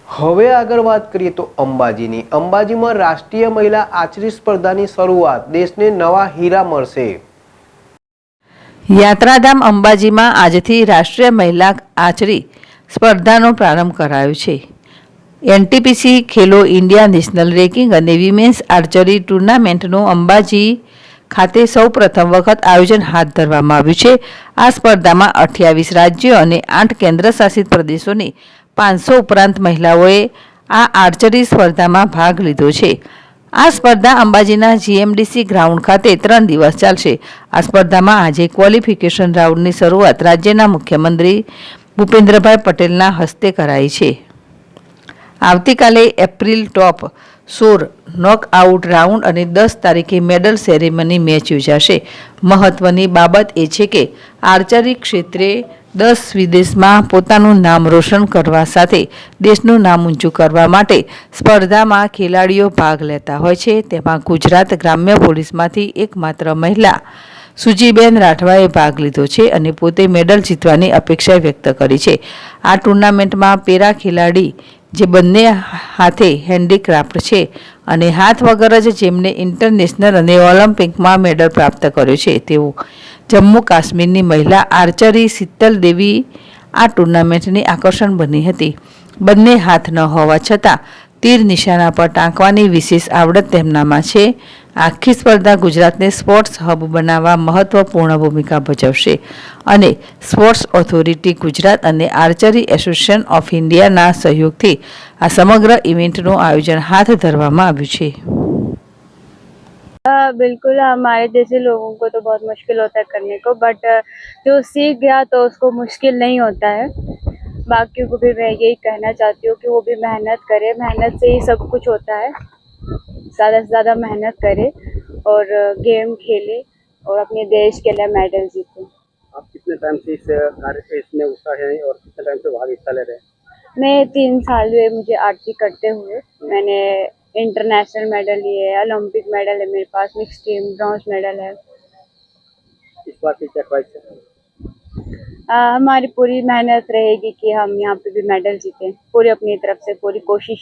હવે આગળ વાત કરીએ તો અંબાજીમાં રાષ્ટ્રીય મહિલા આર્ચરી સ્પર્ધાની શરૂઆત, દેશને નવા હીરા મળશે। યાત્રાધામ અંબાજીમાં આજથી રાષ્ટ્રીય મહિલા આર્ચરી સ્પર્ધાનો પ્રારંભ કરાયો છે। એનટીપીસી ખેલો ઇન્ડિયા નેશનલ રેન્કિંગ અને વિમેન્સ આર્ચરી ટુર્નામેન્ટનું અંબાજી ખાતે સૌ પ્રથમ વખત આયોજન હાથ ધરવામાં આવ્યું છે। આ સ્પર્ધામાં 28 રાજ્યો અને 8 કેન્દ્રશાસિત પ્રદેશોની 500 ઉપરાંત મહિલાઓએ આ આર્ચરી સ્પર્ધામાં ભાગ લીધો છે। આ સ્પર્ધા અંબાજીના જીએમડીસી ગ્રાઉન્ડ ખાતે 3 દિવસ ચાલશે। આ સ્પર્ધામાં આજે ક્વોલિફિકેશન રાઉન્ડની શરૂઆત રાજ્યના મુખ્યમંત્રી ભૂપેન્દ્રભાઈ પટેલના હસ્તે કરાઈ છે। આવતીકાલે એપ્રિલ ટોપ 16 નોકઆઉટ રાઉન્ડ અને 10 તારીખે મેડલ સેરેમની મેચ યોજાશે। મહત્વની બાબત એ છે કે આર્ચરી ક્ષેત્રે દેશ વિદેશમાં પોતાનું નામ રોશન કરવા સાથે દેશનું નામ ઊંચું કરવા માટે સ્પર્ધામાં ખેલાડીઓ ભાગ લેતા હોય છે। તેમાં ગુજરાત ગ્રામ્ય પોલીસમાંથી એકમાત્ર મહિલા સુજીબેન રાઠવાએ ભાગ લીધો છે અને પોતે મેડલ જીતવાની અપેક્ષા વ્યક્ત કરી છે। આ ટુર્નામેન્ટમાં પેરા ખેલાડી જે બંને હાથે હેન્ડીક્રાફ્ટ છે અને હાથ વગર જ જેમને ઇન્ટરનેશનલ અને ઓલિમ્પિકમાં મેડલ પ્રાપ્ત કર્યો છે તેઓ જમ્મુ કાશ્મીરની મહિલા આર્ચરી શીતલ દેવી આ ટુર્નામેન્ટની આકર્ષણ બની હતી। બંને હાથ ન હોવા છતાં તીર નિશાના પર ટાંકવાની વિશેષ આવડત તેમનામાં છે। આખી સ્પર્ધા ગુજરાતને સ્પોર્ટ્સ હબ બનાવવા મહત્વપૂર્ણ ભૂમિકા ભજવશે અને સ્પોર્ટ્સ ઓથોરિટી ગુજરાત અને આર્ચરી એસોસિએશન ઓફ ઇન્ડિયાના સહયોગથી આ સમગ્ર ઇવેન્ટનું આયોજન હાથ ધરવામાં આવ્યું છે। बिल्कुल, हमारे जैसे लोगों को तो बहुत मुश्किल होता है करने को, बट जो सीख गया तो उसको मुश्किल नहीं होता है। बाकियों को भी मैं यही कहना चाहती हूँ कि वो भी मेहनत करे, मेहनत से ही सब कुछ होता है। ज़्यादा से ज़्यादा मेहनत करे और गेम खेले और अपने देश के लिए मेडल जीते। आप कितने टाइम से इस कार्य इसमें उत्साह है और कितने टाइम से भाग हिस्सा ले रहे हैं? मैं 3 साल हुए मुझे आर्चरी करते हुए। मैंने इंटरनेशनल मेडल लिए है, ओलंपिक मेडल है मेरे पास, मिक्स टीम ब्रॉन्ज मेडल है। इस बार की क्या ख्वाहिश है? हमारी पूरी मेहनत रहेगी कि हम यहाँ पे भी मेडल जीतें। पूरी अपनी तरफ से पूरी कोशिश